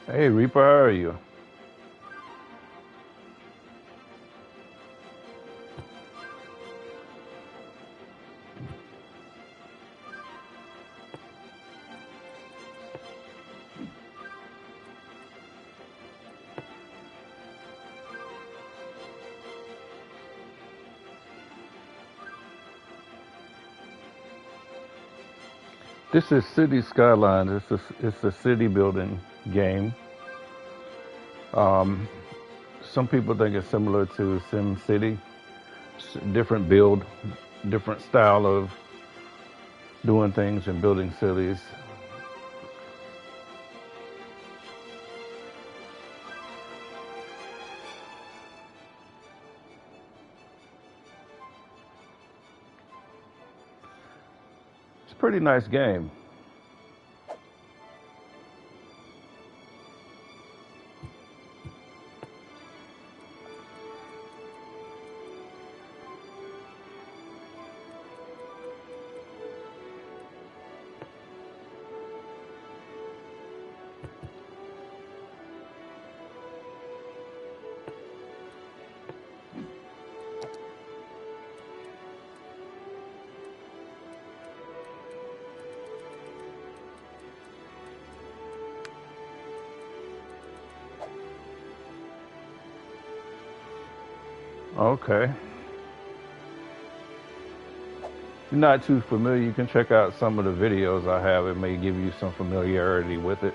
Hey Reaper, how are you? This is City Skylines. It's a city building game. Um, some people think it's similar to Sim City. Different build, different style of doing things and building cities. It's a pretty nice game. Okay. If you're not too familiar, you can check out some of the videos I have. It may give you some familiarity with it.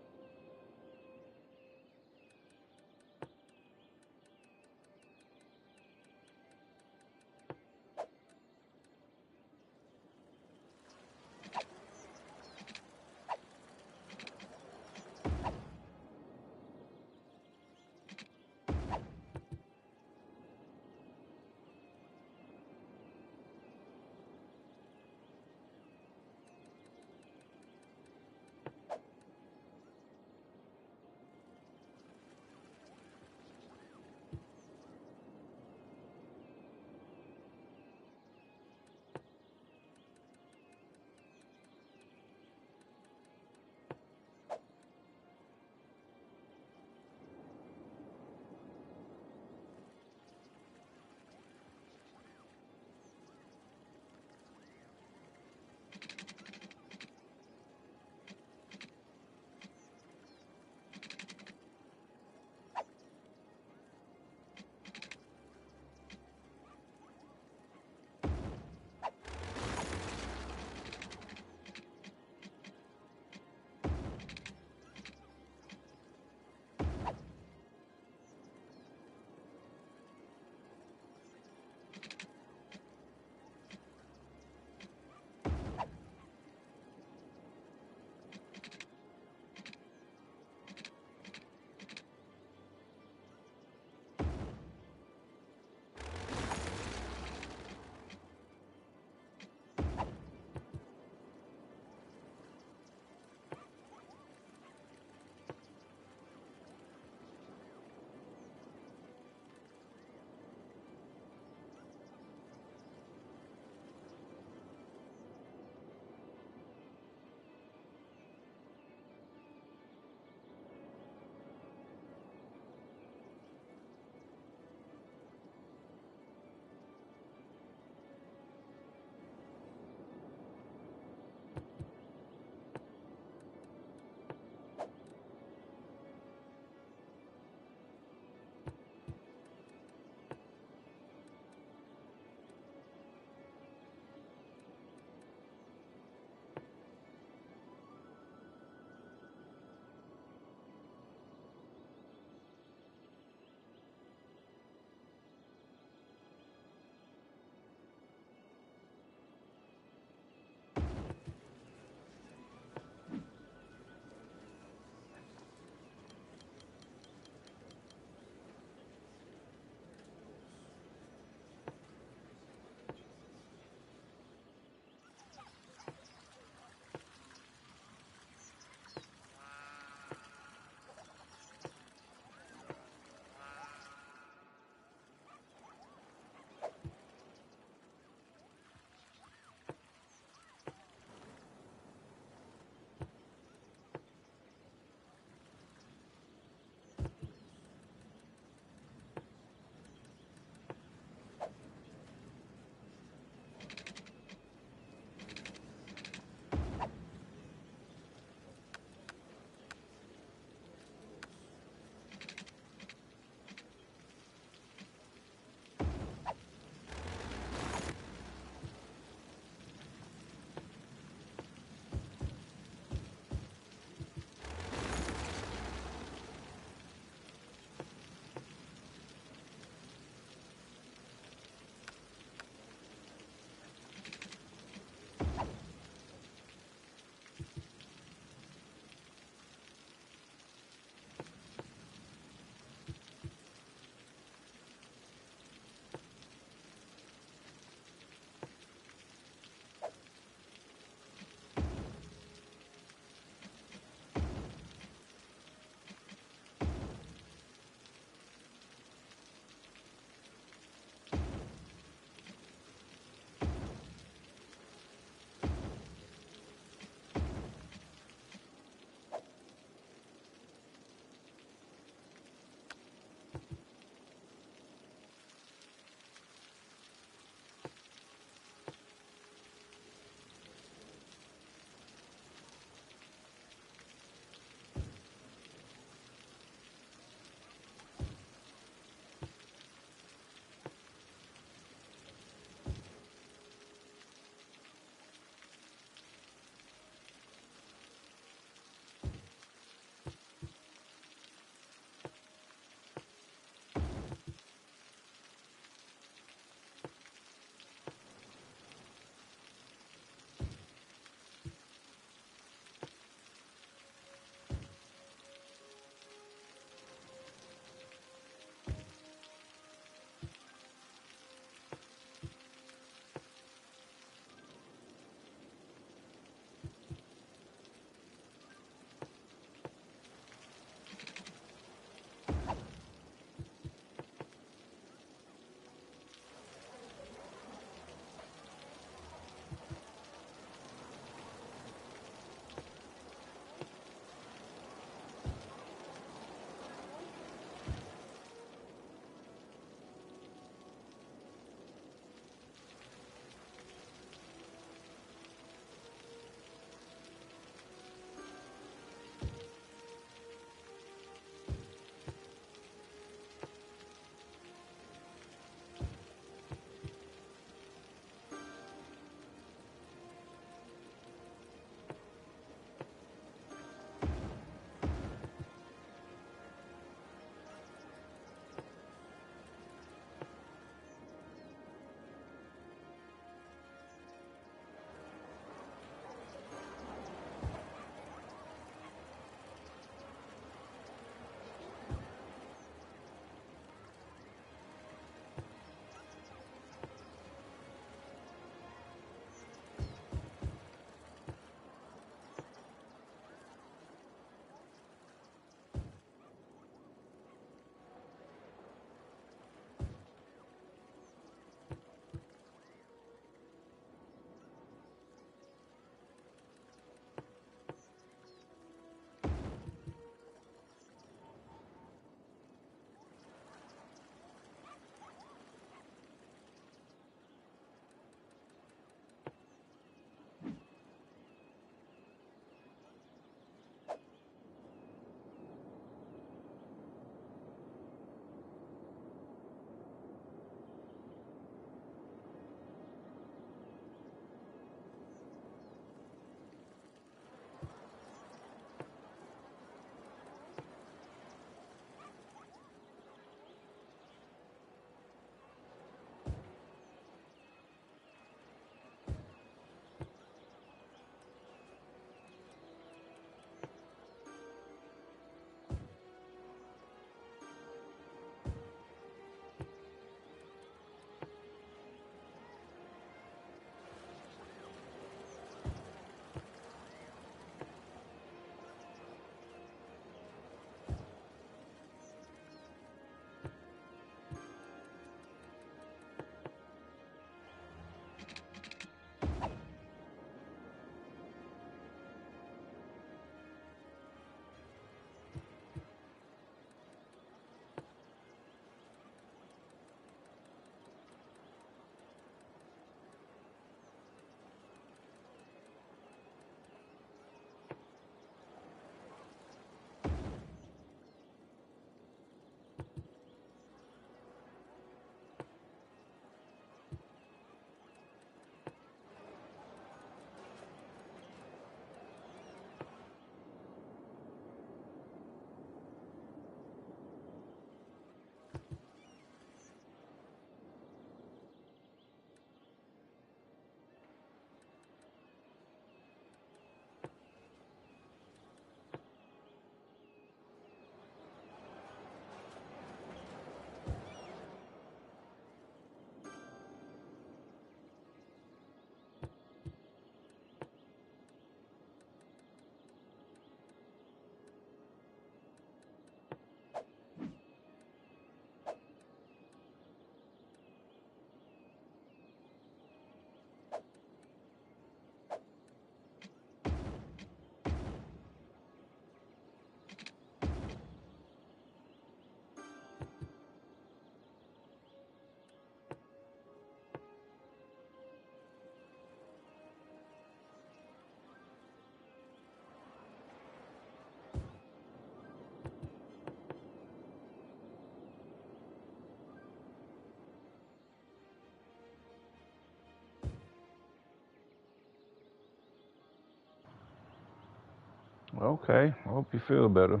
Okay, I hope you feel better.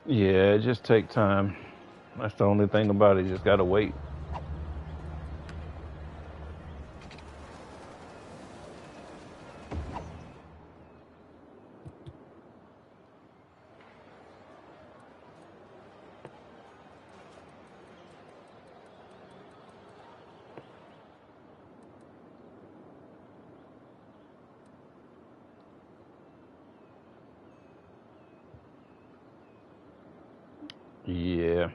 Yeah, it just take time. That's the only thing about it. You just gotta wait. Yeah.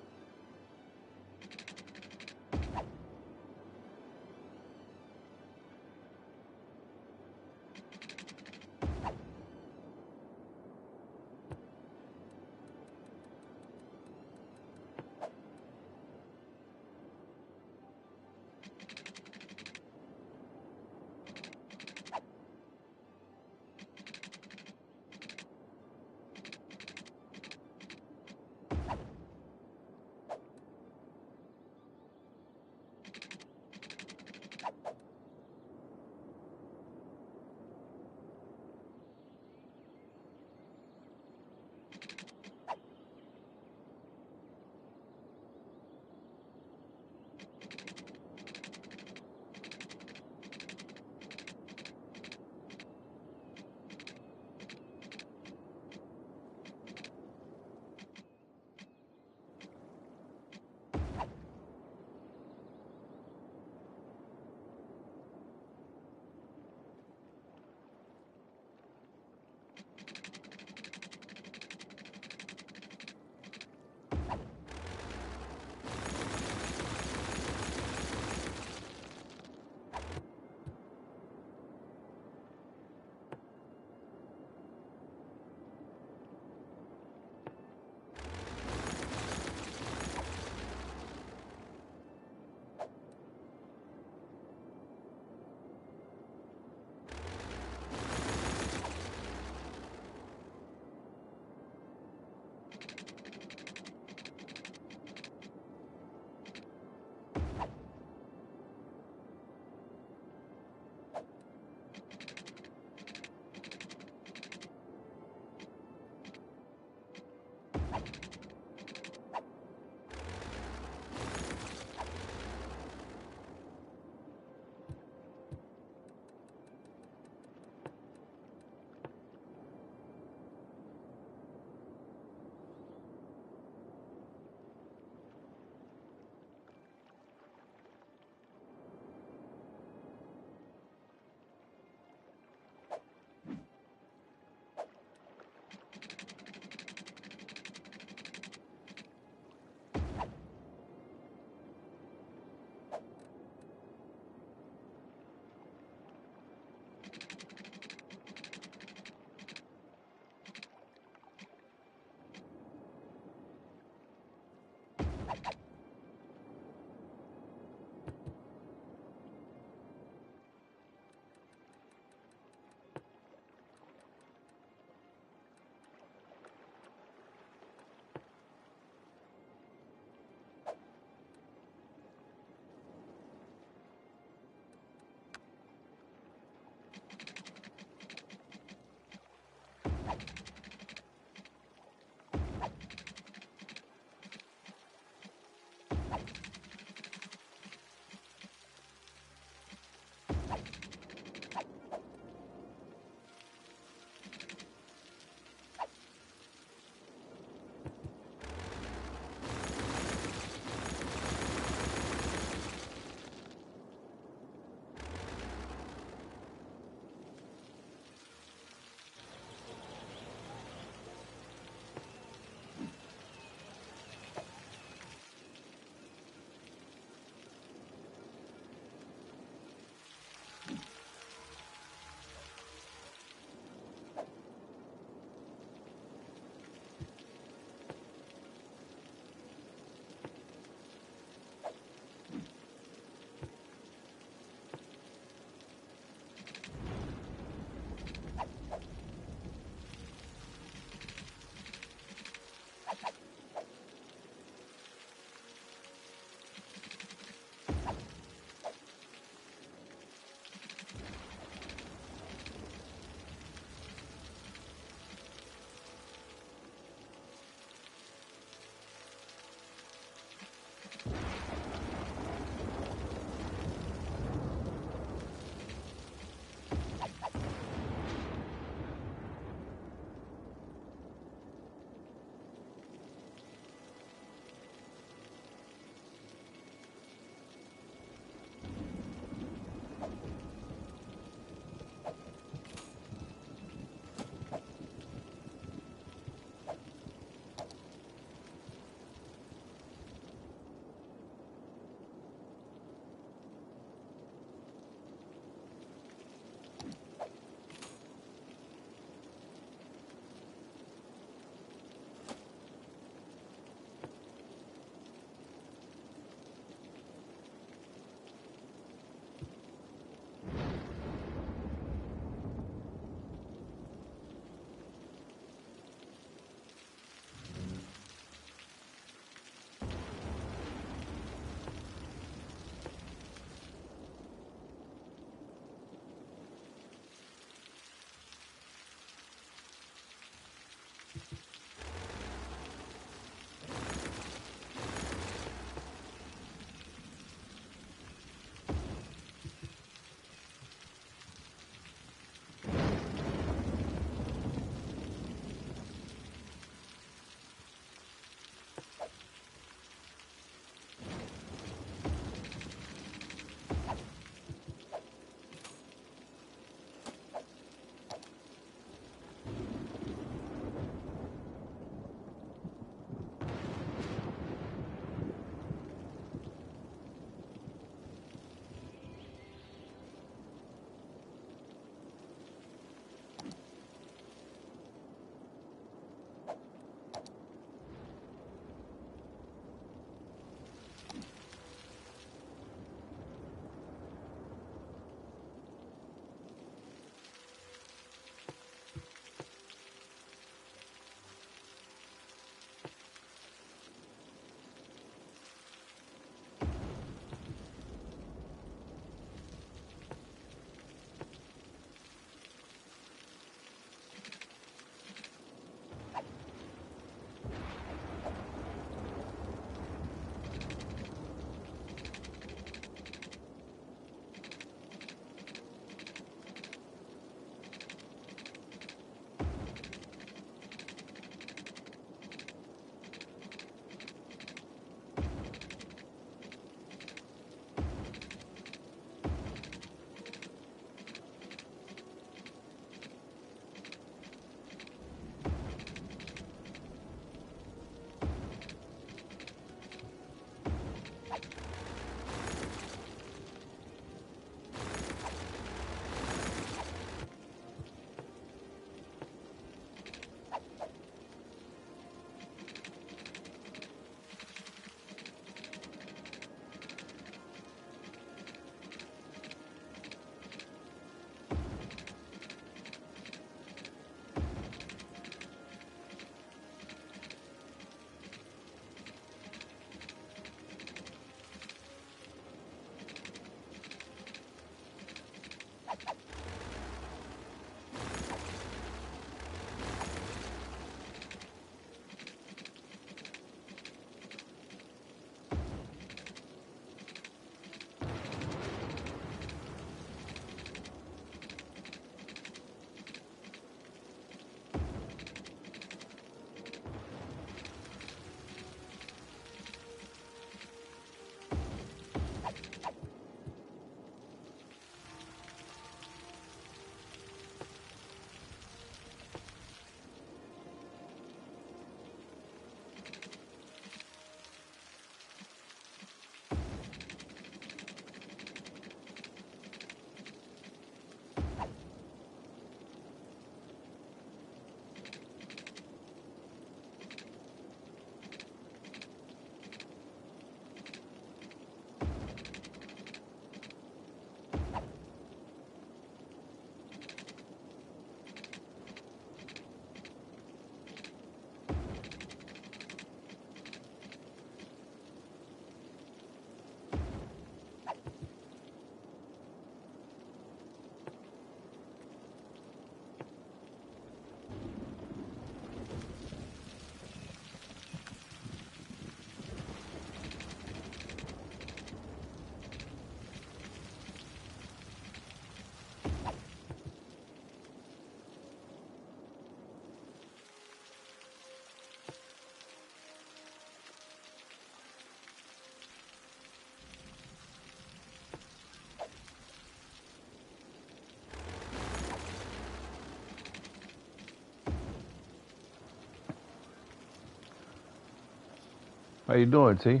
How you doing, T?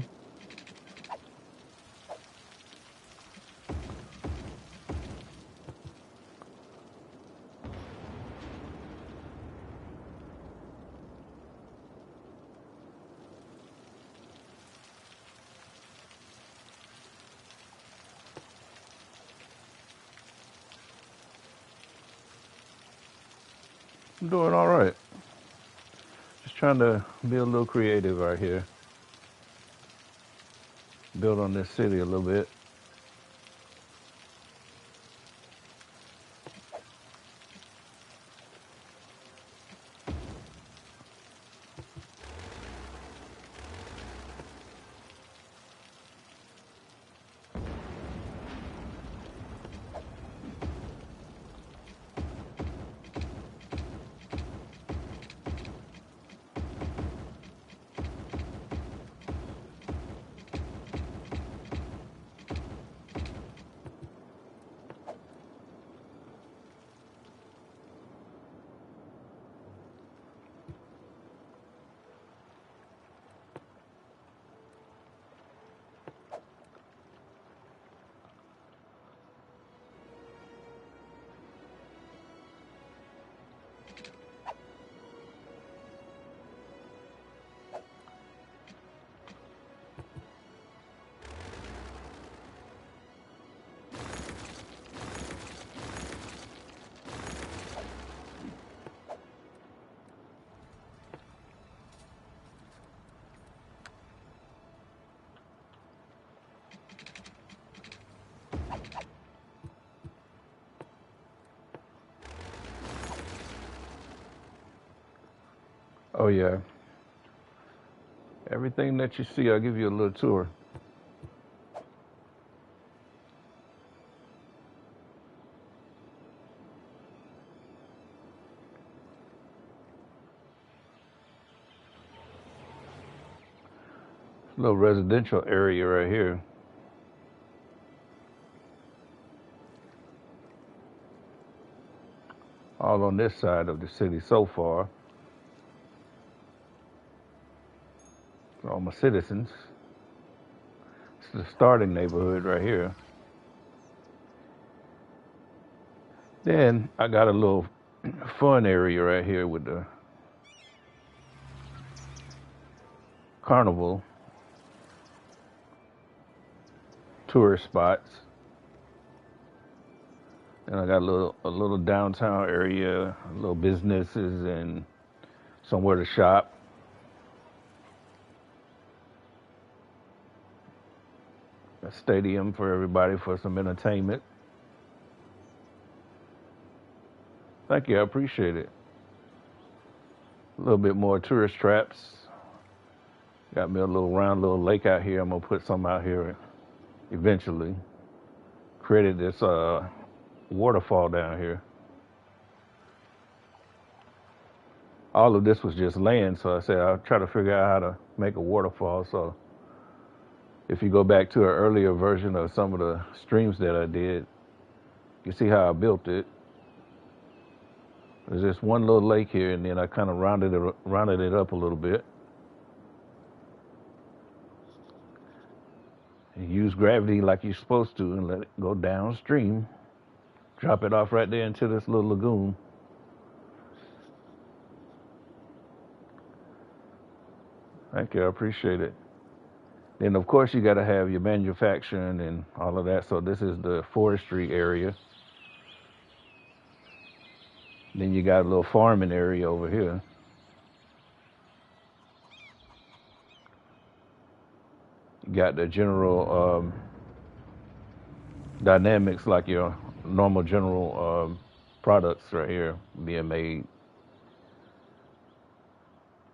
I'm doing all right. Just trying to be a little creative right here. Build on this city a little bit. Oh yeah. Everything that you see, I'll give you a little tour. Little residential area right here. All on this side of the city so far. For all my citizens. It's the starting neighborhood right here. Then I got a little fun area right here with the carnival tourist spots. And I got a little downtown area, little businesses and somewhere to shop. A stadium for everybody for some entertainment. Thank you, I appreciate it. A little bit more tourist traps. Got me a little round little lake out here. I'm gonna put some out here eventually. Created this waterfall down here. All of this was just land, so I said I'll try to figure out how to make a waterfall. So if you go back to an earlier version of some of the streams that I did, you see how I built it. There's just one little lake here, and then I kind of rounded it up a little bit. And use gravity like you're supposed to and let it go downstream. Drop it off right there into this little lagoon. Thank you, I appreciate it. Then of course you got to have your manufacturing and all of that. So this is the forestry area. Then you got a little farming area over here. You got the general dynamics like your normal general products right here being made.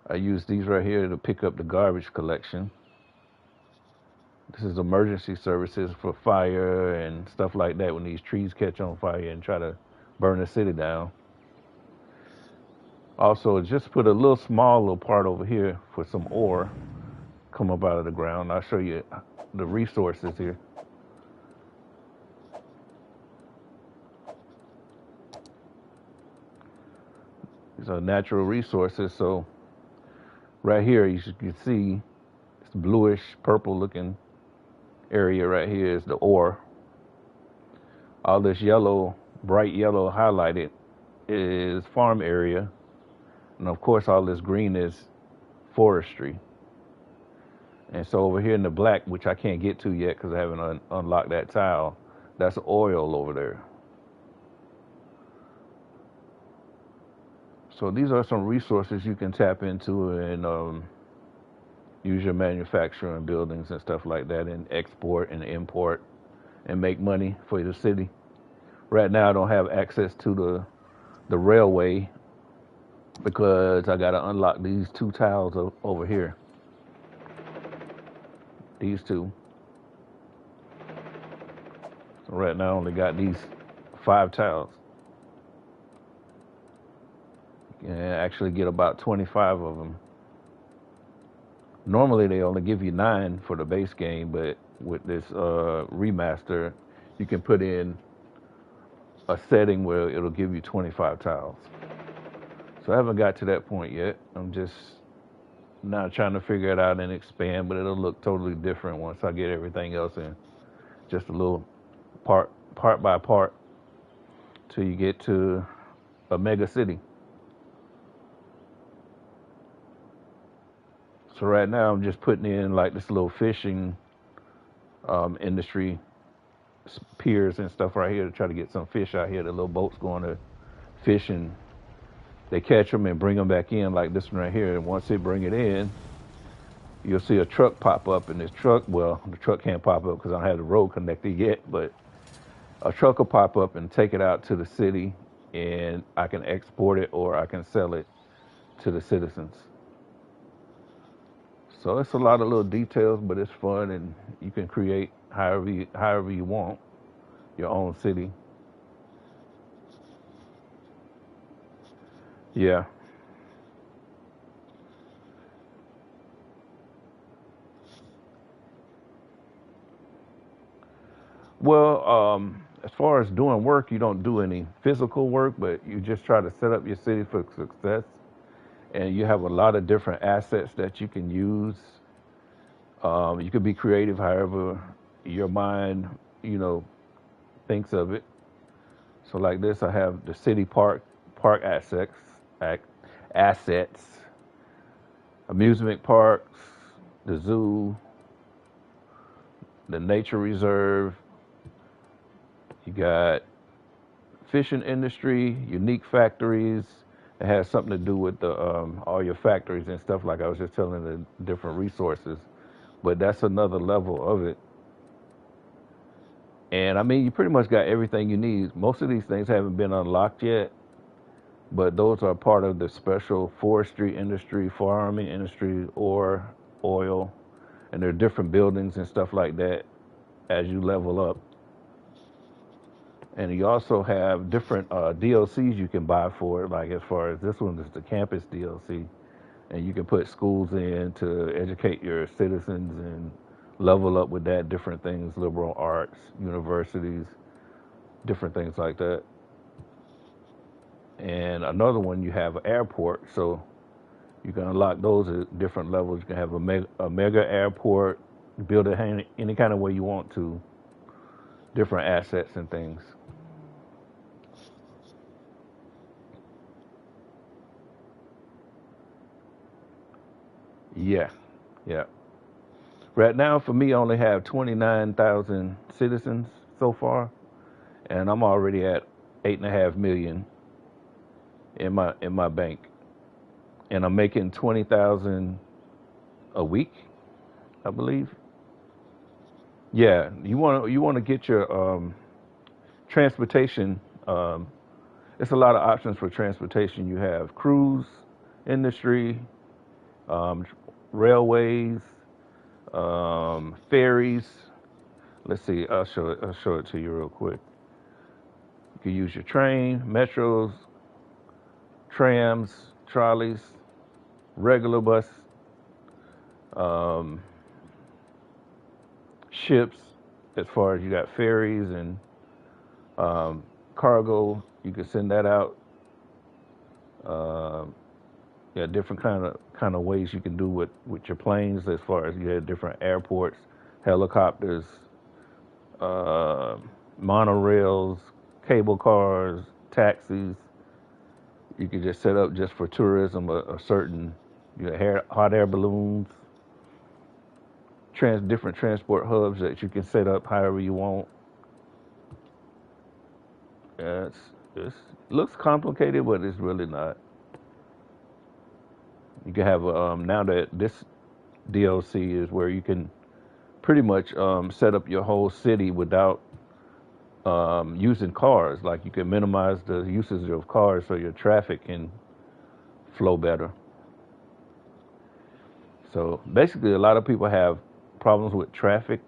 I use these right here to pick up the garbage collection. This is emergency services for fire and stuff like that when these trees catch on fire and try to burn the city down. Also, just put a little small little part over here for some ore come up out of the ground. I'll show you the resources here. These are natural resources. So right here, you can see it's bluish purple looking area right here is the ore. All this yellow, bright yellow highlighted is farm area. And of course, all this green is forestry. And so over here in the black, which I can't get to yet because I haven't unlocked that tile, that's oil over there. So these are some resources you can tap into and use your manufacturing buildings and stuff like that and export and import and make money for the city. Right now I don't have access to the railway because I got to unlock these two tiles over here. These two. So right now I only got these 5 tiles. And actually get about 25 of them. Normally they only give you 9 for the base game, but with this remaster, you can put in a setting where it'll give you 25 tiles. So I haven't got to that point yet. I'm just now trying to figure it out and expand, but it'll look totally different once I get everything else in. Just a little part by part till you get to a mega city. So right now I'm just putting in like this little fishing industry piers and stuff right here to try to get some fish out here. The little boats going to fish and they catch them and bring them back in like this one right here. And once they bring it in, you'll see a truck pop up. And this truck, well, the truck can't pop up because I don't have the road connected yet, but a truck will pop up and take it out to the city and I can export it or I can sell it to the citizens. So it's a lot of little details, but it's fun and you can create however you want your own city. Yeah. Well, as far as doing work, you don't do any physical work, but you just try to set up your city for success. And you have a lot of different assets that you can use. You could be creative however your mind, you know, thinks of it. So like this, I have the city park ac- assets, amusement parks, the zoo, the nature reserve. You got fishing industry, unique factories. It has something to do with the all your factories and stuff. Like I was just telling the different resources, but that's another level of it. And I mean, you pretty much got everything you need. Most of these things haven't been unlocked yet, but those are part of the special forestry industry, farming industry, or oil, and there are different buildings and stuff like that as you level up. And you also have different DLCs you can buy for it. Like as far as this one is the campus DLC, and you can put schools in to educate your citizens and level up with that. Different things, liberal arts, universities, different things like that. And another one you have an airport, so you can unlock those at different levels. You can have a mega airport, build it any kind of way you want to, different assets and things. Yeah, yeah. Right now, for me, I only have 29,000 citizens so far, and I'm already at 8.5 million in my bank, and I'm making 20,000 a week, I believe. Yeah, you want to get your transportation. Um, it's a lot of options for transportation. You have cruise industry, um, railways, ferries. Let's see. I'll show it to you real quick. You can use your train, metros, trams, trolleys, regular bus, um, ships. As far as you got ferries and um, cargo, you can send that out. Um yeah, different kind of ways you can do with your planes. As far as you have different airports, helicopters, uh, monorails, cable cars, taxis. You can just set up just for tourism a certain hot air balloons, different transport hubs that you can set up however you want. Yeah, it's looks complicated, but it's really not. You can have now that this DLC is where you can pretty much set up your whole city without using cars. Like you can minimize the usage of cars so your traffic can flow better. So basically, a lot of people have problems with traffic,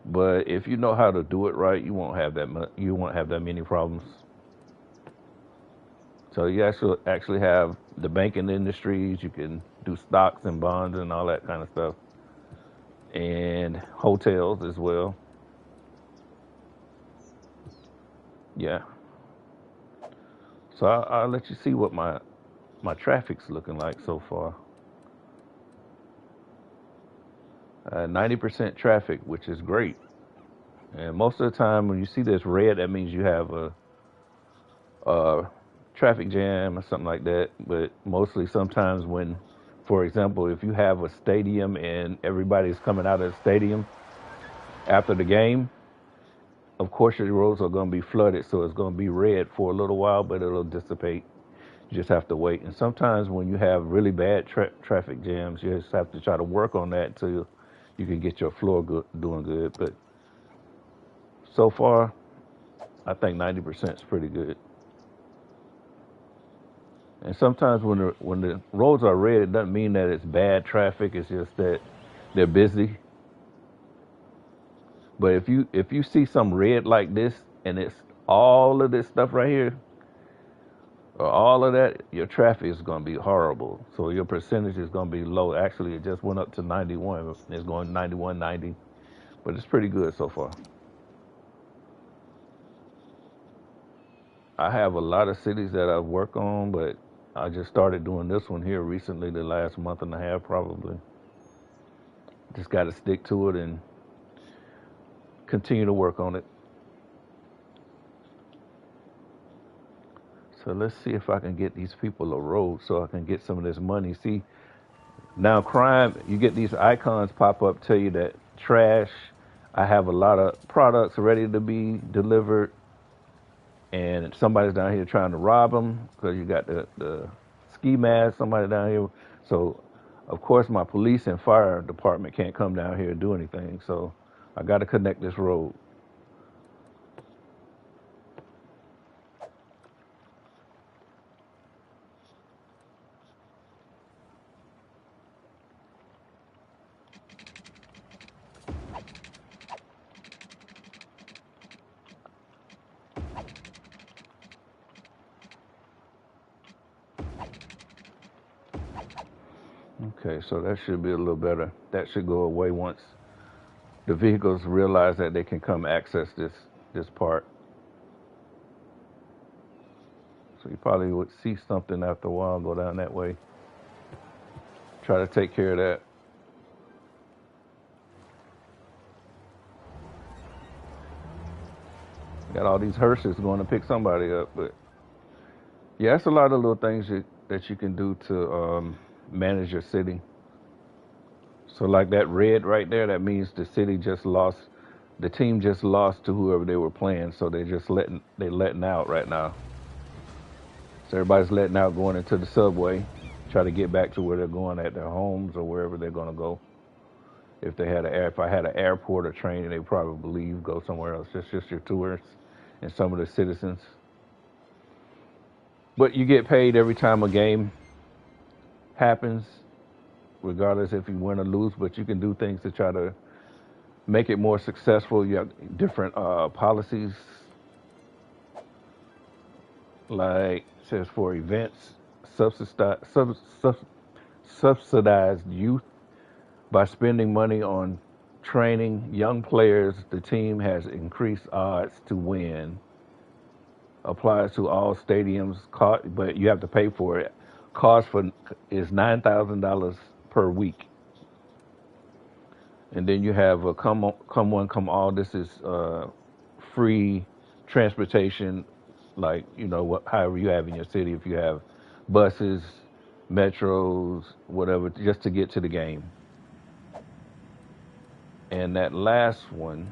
but if you know how to do it right, you won't have that many problems. So you actually have the banking industries. You can do stocks and bonds and all that kind of stuff, and hotels as well. Yeah. So I'll let you see what my traffic's looking like so far. 90% traffic, which is great. And most of the time, when you see this red, that means you have a traffic jam or something like that. But mostly, sometimes when, for example, if you have a stadium and everybody's coming out of the stadium after the game, of course your roads are going to be flooded, so it's going to be red for a little while, but it'll dissipate. You just have to wait. And sometimes when you have really bad traffic jams, you just have to try to work on that until you can get your floor doing good. But so far, I think 90% is pretty good. And sometimes when the roads are red, it doesn't mean that it's bad traffic. It's just that they're busy. But if you see some red like this and it's all of this stuff right here, or all of that, your traffic is going to be horrible. So your percentage is going to be low. Actually, it just went up to 91. It's going 91, 90, but it's pretty good so far. I have a lot of cities that I work on, but I just started doing this one here recently, the last month and a half probably. Just got to stick to it and continue to work on it. So let's see if I can get these people a road so I can get some of this money. See, now crime, you get these icons pop up, tell you that trash. I have a lot of products ready to be delivered, and somebody's down here trying to rob them because you got the ski mask, somebody down here. So, of course, my police and fire department can't come down here and do anything. So, I got to connect this road. Okay, so that should be a little better. That should go away once the vehicles realize that they can come access this part. So you probably would see something after a while go down that way. Try to take care of that. Got all these hearses going to pick somebody up, but yeah, it's a lot of little things that you can do to manage your city. So like that red right there, that means the city just lost, the team just lost to whoever they were playing. So they letting out right now. So everybody's letting out, going into the subway, try to get back to where they're going at their homes or wherever they're gonna go. If I had an airport or train, they probably leave, go somewhere else. Just your tourists and some of the citizens. But you get paid every time a game happens, regardless if you win or lose. But you can do things to try to make it more successful. You have different policies, like it says for events, subsidized youth by spending money on training young players. The team has increased odds to win. Applies to all stadiums, but you have to pay for it. Cost for is $9,000 per week. And then you have a come one, come all. This is free transportation, like however you have in your city. If you have buses, metros, whatever, just to get to the game. And that last one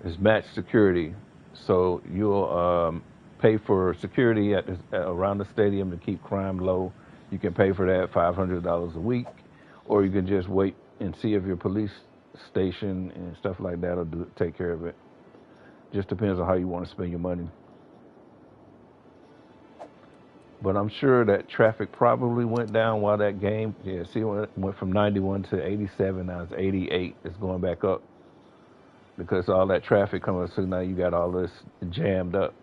is match security. So you'll pay for security around the stadium to keep crime low. You can pay for that $500 a week, or you can just wait and see if your police station and stuff like that will take care of it. Just depends on how you want to spend your money. But I'm sure that traffic probably went down while that game. Yeah, see, it went from 91 to 87. Now it's 88. It's going back up because all that traffic coming. So now you got all this jammed up.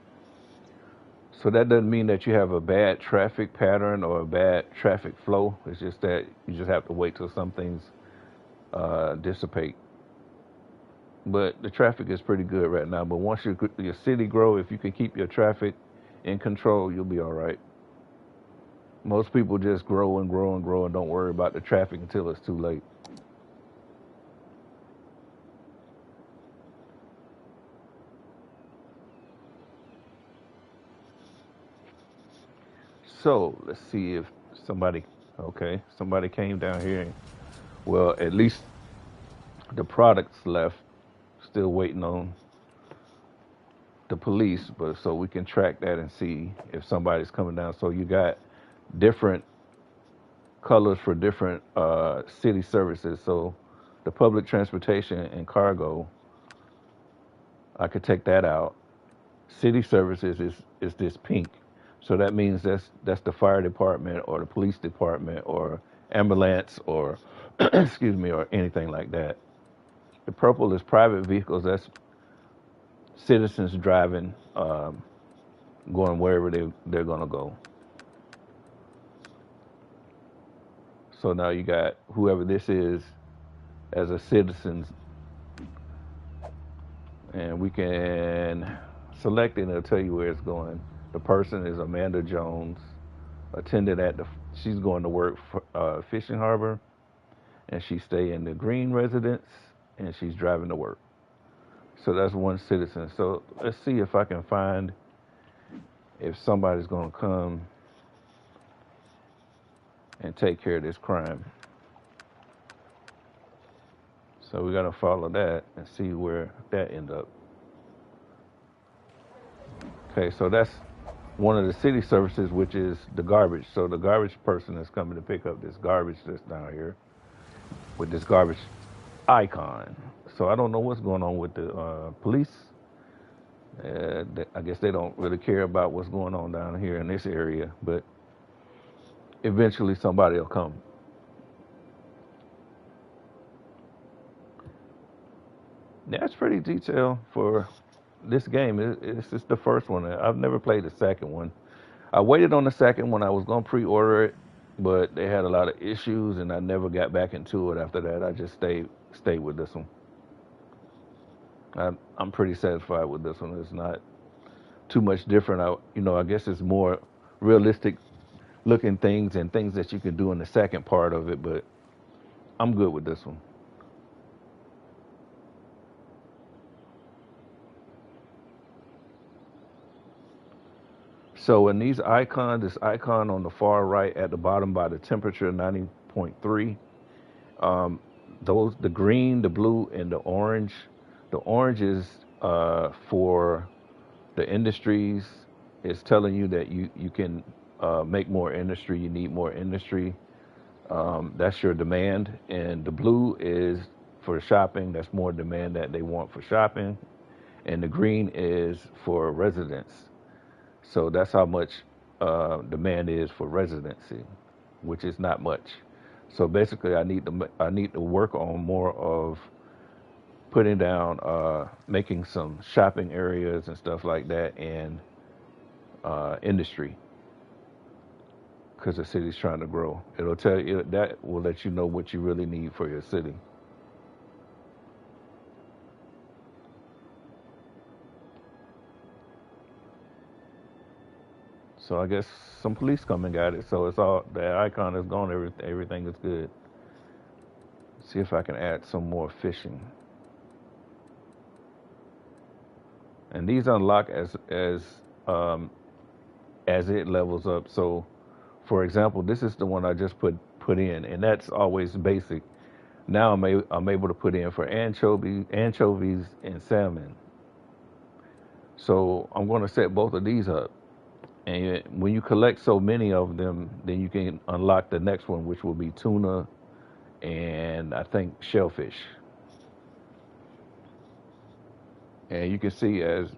So that doesn't mean that you have a bad traffic pattern or a bad traffic flow. It's just that you just have to wait till some things dissipate. But the traffic is pretty good right now. But once your city grow, if you can keep your traffic in control, you'll be all right. Most people just grow and grow and grow and don't worry about the traffic until it's too late. So let's see if somebody came down here. Well, at least the products left, still waiting on the police, but so we can track that and see if somebody's coming down. So you got different colors for different city services. So the public transportation and cargo, I could take that out. City services is this pink. So that means that's the fire department or the police department or ambulance or excuse me, or anything like that. The purple is private vehicles. That's citizens driving, going wherever they're gonna go. So now you got whoever this is as a citizen, and we can select it and it'll tell you where it's going. The person is Amanda Jones, attended she's going to work for Fishing Harbor. and she stay in the green residence, and she's driving to work. So that's one citizen. So let's see if I can find if somebody's going to come and take care of this crime. So we got to follow that and see where that end up. Okay, so that's one of the city services, which is the garbage. So the garbage person is coming to pick up this garbage that's down here with this garbage icon. So I don't know what's going on with the police. I guess they don't really care about what's going on down here in this area, but eventually somebody will come. That's pretty detailed for this game. It's just the first one. I've never played the second one. I waited on the second one. I was going to pre-order it, but they had a lot of issues, and I never got back into it after that. I just stayed with this one. I'm pretty satisfied with this one. It's not too much different. I guess it's more realistic looking things and things that you can do in the second part of it, but I'm good with this one. So in these icons, this icon on the far right at the bottom by the temperature 90.3, the green, the blue, and the orange. The orange is for the industries. It's telling you that you can make more industry. You need more industry. That's your demand. And the blue is for shopping. That's more demand that they want for shopping. And the green is for residents. So that's how much demand is for residency, which is not much. So basically, I need to work on more of putting down, making some shopping areas and stuff like that, and industry, because the city's trying to grow. It'll tell you, that will let you know what you really need for your city. So I guess some police come and got it. So it's all, the icon is gone. Everything is good. See if I can add some more fishing. And these unlock as it levels up. So, for example, this is the one I just put in, and that's always basic. Now I'm able to put in for anchovies and salmon. So I'm going to set both of these up. And when you collect so many of them, then you can unlock the next one, which will be tuna and I think shellfish. And you can see as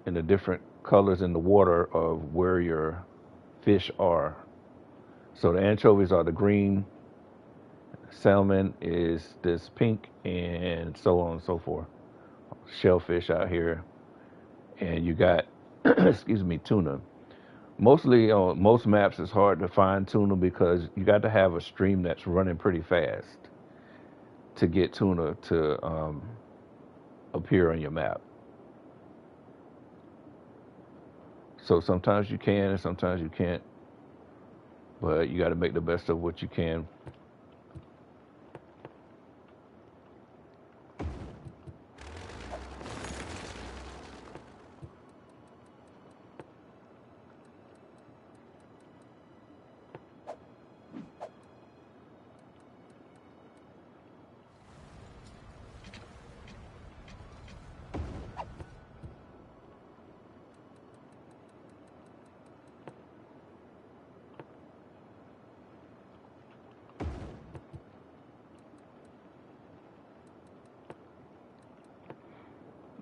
in the different colors in the water of where your fish are. So the anchovies are the green, salmon is this pink, and so on and so forth. Shellfish out here, and you got, excuse me, tuna. Mostly on most maps, it's hard to find tuna because you got to have a stream that's running pretty fast to get tuna to appear on your map. So sometimes you can and sometimes you can't, but you got to make the best of what you can.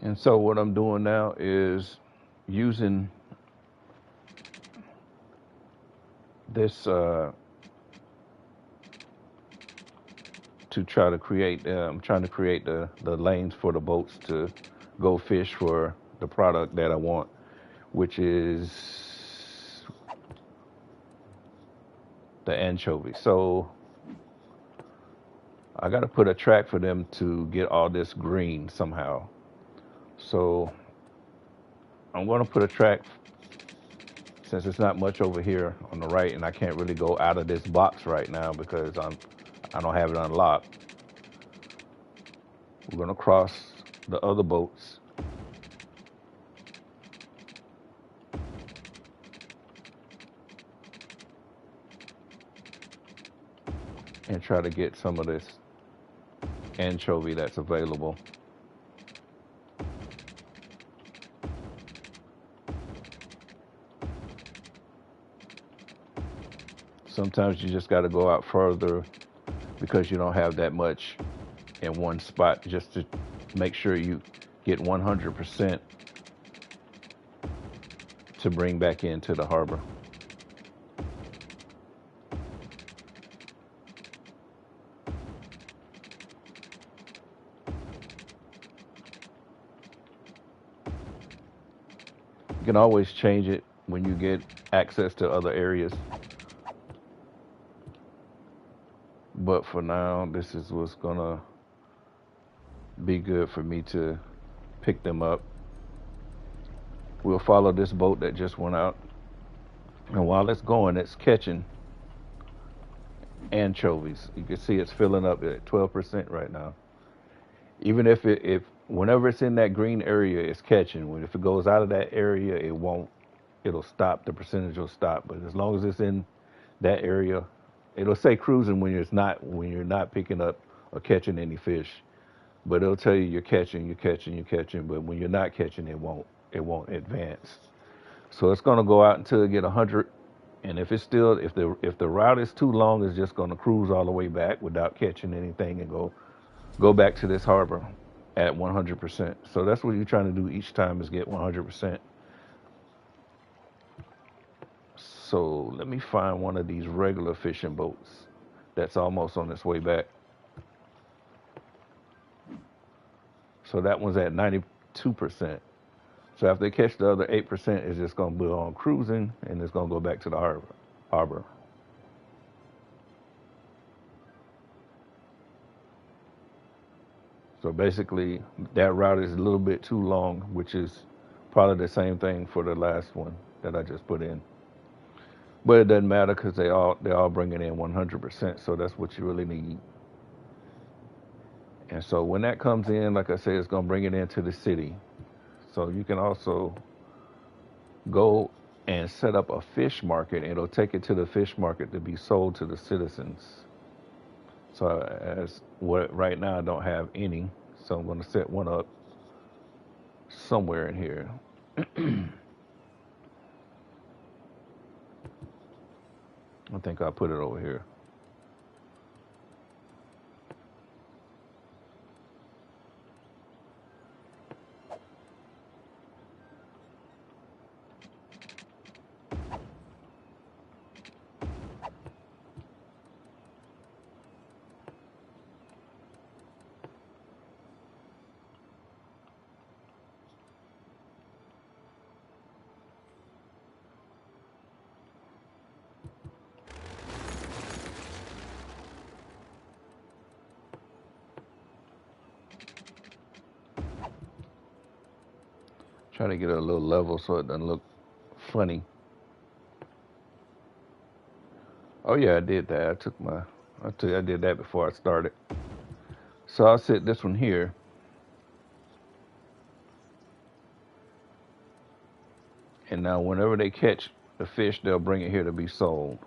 And so what I'm doing now is using this to try to create, I'm trying to create the lanes for the boats to go fish for the product that I want, which is the anchovy. So I got to put a track for them to get all this green somehow. So I'm going to put a track, since it's not much over here on the right, and I can't really go out of this box right now because I don't have it unlocked. We're going to cross the other boats. And try to get some of this anchovy that's available. Sometimes you just got to go out further because you don't have that much in one spot, just to make sure you get 100% to bring back into the harbor. You can always change it when you get access to other areas. But for now, this is what's gonna be good for me to pick them up. We'll follow this boat that just went out. And while it's going, it's catching anchovies. You can see it's filling up at 12% right now. Even if whenever it's in that green area, it's catching. If it goes out of that area, it won't. It'll stop. The percentage will stop. But as long as it's in that area, it'll say cruising when you're not picking up or catching any fish. But it'll tell you you're catching. But when you're not catching, it won't advance. So it's gonna go out until it get 100. And if the route is too long, it's just gonna cruise all the way back without catching anything and go back to this harbor at 100%. So that's what you're trying to do each time, is get 100%. So let me find one of these regular fishing boats that's almost on its way back. So that one's at 92%. So after they catch the other 8%, it's just going to be on cruising, and it's going to go back to the harbor. So basically, that route is a little bit too long, which is probably the same thing for the last one that I just put in. But it doesn't matter because they're all bringing in 100%. So that's what you really need. And so when that comes in, like I said, it's going to bring it into the city. So you can also go and set up a fish market. It'll take it to the fish market to be sold to the citizens. So right now I don't have any, so I'm going to set one up somewhere in here. I think I'll put it over here. Try to get it a little level so it doesn't look funny. Oh yeah, I did that. I did that before I started. So I'll set this one here. And now whenever they catch the fish, they'll bring it here to be sold.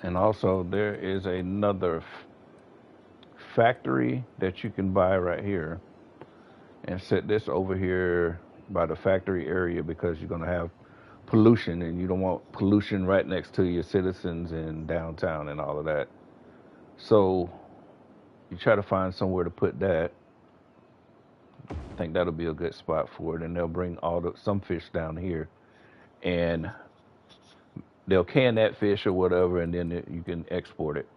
And also there is another factory that you can buy right here and set this over here by the factory area because you're going to have pollution, and you don't want pollution right next to your citizens in downtown and all of that. So you try to find somewhere to put that. I think that'll be a good spot for it, and they'll bring some fish down here, and they'll can that fish or whatever, and then you can export it.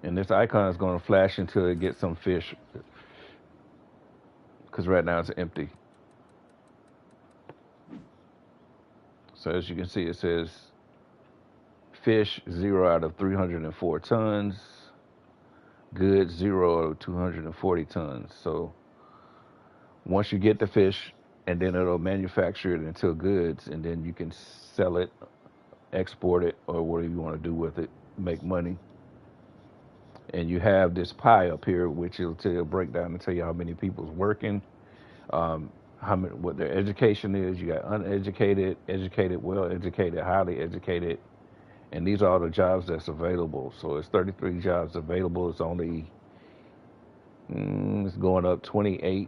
And this icon is going to flash until it gets some fish, because right now it's empty. So as you can see, it says fish 0 out of 304 tons, goods 0 out of 240 tons. So once you get the fish, and then it'll manufacture it into goods, and then you can sell it, export it, or whatever you want to do with it, make money. And you have this pie up here, which will tell you, break down and tell you how many people's working, what their education is. You got uneducated, educated, well-educated, highly educated, and these are all the jobs that's available. So it's 33 jobs available. It's only it's going up 28,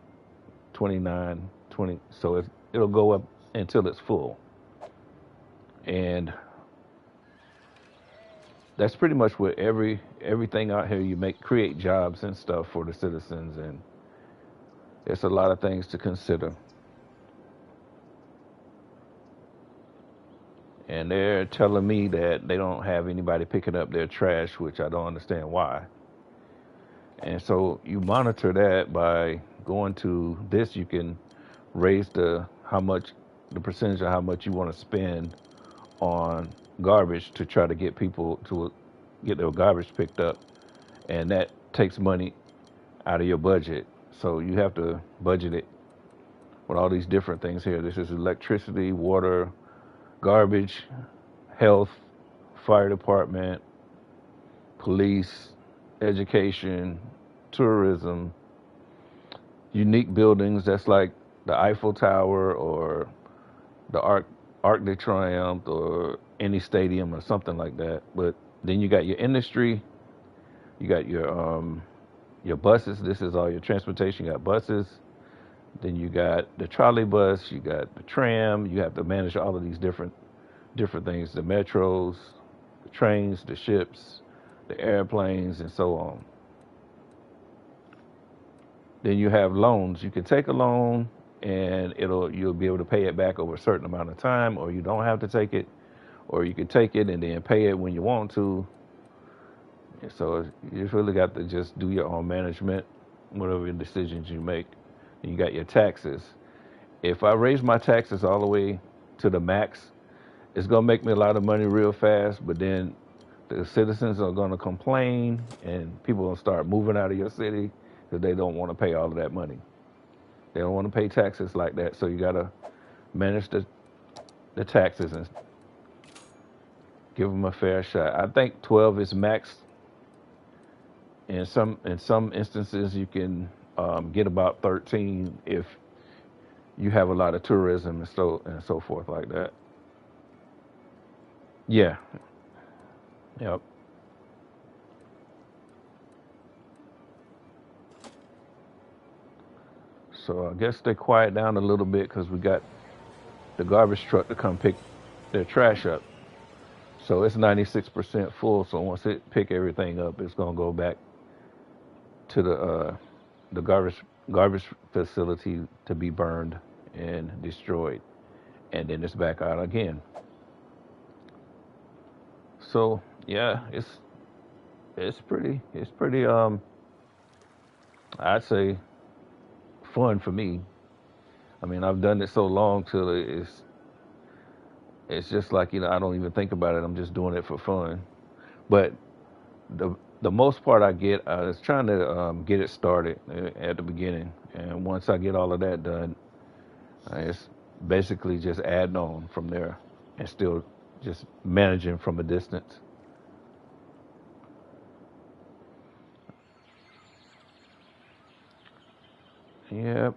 29, 20. So it'll go up until it's full, and that's pretty much what everything out here you create jobs and stuff for the citizens, and it's a lot of things to consider. And they're telling me that they don't have anybody picking up their trash, which I don't understand why. And so you monitor that by going to this. You can raise the percentage of how much you want to spend on garbage to try to get people to get their garbage picked up, and that takes money out of your budget. So you have to budget it with all these different things here. This is electricity, water, garbage, health, fire department, police, education, tourism, unique buildings. That's like the Eiffel Tower or the Arc de Triomphe or any stadium or something like that. But then you got your industry, you got your buses. This is all your transportation. You got buses. Then you got the trolley bus, you got the tram. You have to manage all of these different things, the metros, the trains, the ships, the airplanes, and so on. Then you have loans. You can take a loan, and you'll be able to pay it back over a certain amount of time, or you don't have to take it, or you can take it and then pay it when you want to. And so you just really got to just do your own management, whatever decisions you make. And you got your taxes. If I raise my taxes all the way to the max, it's gonna make me a lot of money real fast, but then the citizens are gonna complain, and people will start moving out of your city because they don't want to pay all of that money. They don't want to pay taxes like that. So you gotta manage the taxes and give them a fair shot. I think 12 is max. In some instances, you can get about 13 if you have a lot of tourism and so forth like that. Yeah. Yep. So I guess they quiet down a little bit because we got the garbage truck to come pick their trash up. So it's 96% full. So once it pick everything up, it's gonna go back to the garbage facility to be burned and destroyed, and then it's back out again. So yeah, it's pretty I'd say fun for me. I mean, I've done it so long till it's just like, I don't even think about it. I'm just doing it for fun. But the most part I get is trying to get it started at the beginning, and once I get all of that done, it's basically just adding on from there, and still just managing from a distance. Yep.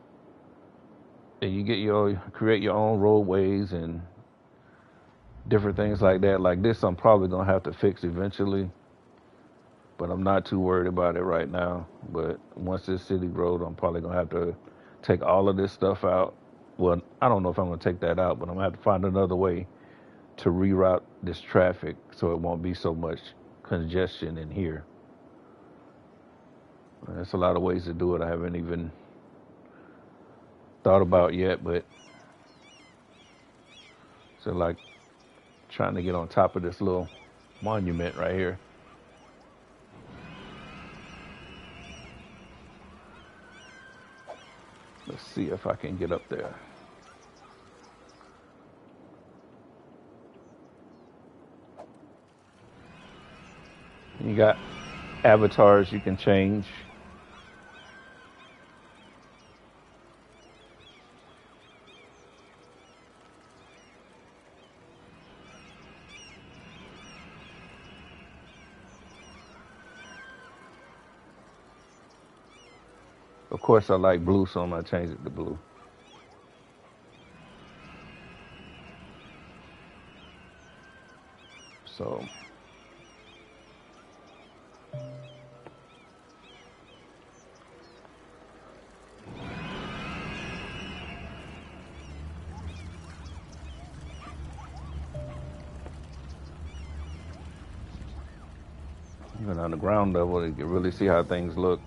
and you get your create your own roadways and different things like that. Like this, I'm probably gonna have to fix eventually, but I'm not too worried about it right now. But once this city grows, I'm probably gonna have to take all of this stuff out. Well, I don't know if I'm gonna take that out, but I'm gonna have to find another way to reroute this traffic so it won't be so much congestion in here. There's a lot of ways to do it I haven't even thought about yet, but so like trying to get on top of this little monument right here. Let's see if I can get up there. You got avatars you can change. Of course, I like blue, so I'm gonna change it to blue. So even on the ground level, you can really see how things look.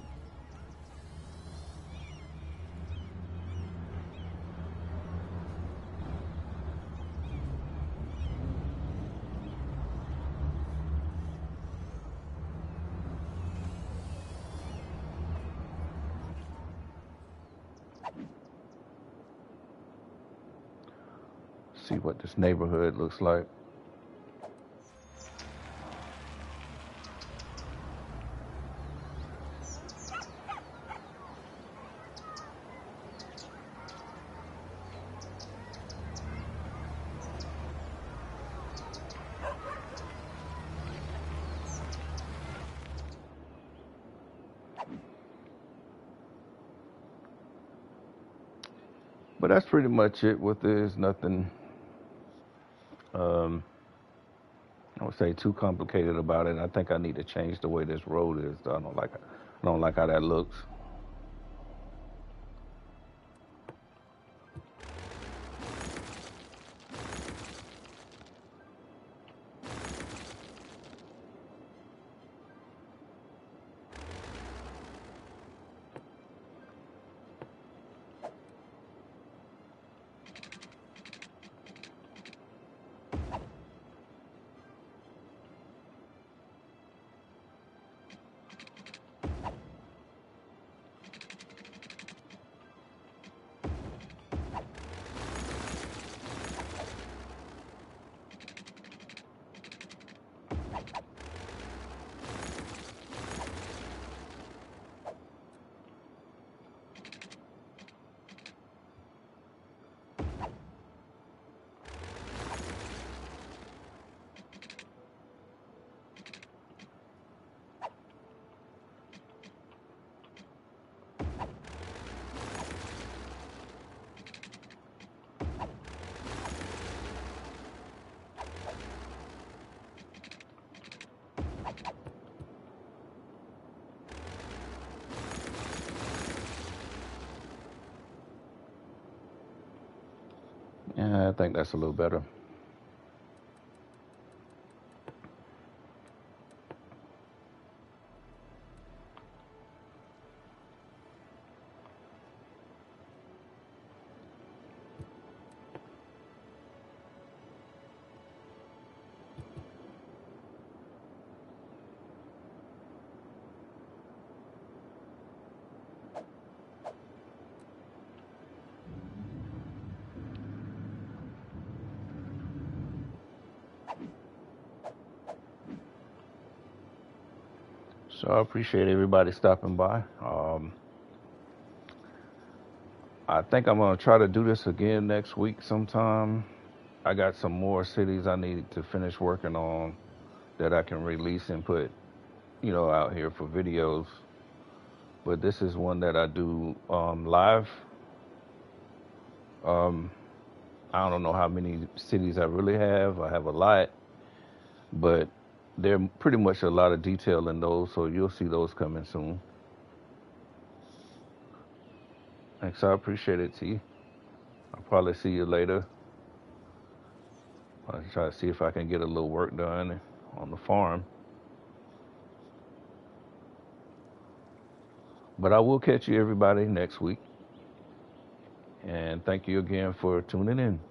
See what this neighborhood looks like. But that's pretty much it with this. Nothing, um, I would say, too complicated about it. I think I need to change the way this road is. I don't like how that looks. Yeah, I think that's a little better. So I appreciate everybody stopping by. I think I'm gonna try to do this again next week sometime. I got some more cities I need to finish working on that I can release and put, out here for videos. But this is one that I do live. Um, I don't know how many cities I really have. I have a lot, but there pretty much a lot of detail in those, so you'll see those coming soon. Thanks, I appreciate it, T. I'll probably see you later. I'll try to see if I can get a little work done on the farm. But I will catch you everybody next week. And thank you again for tuning in.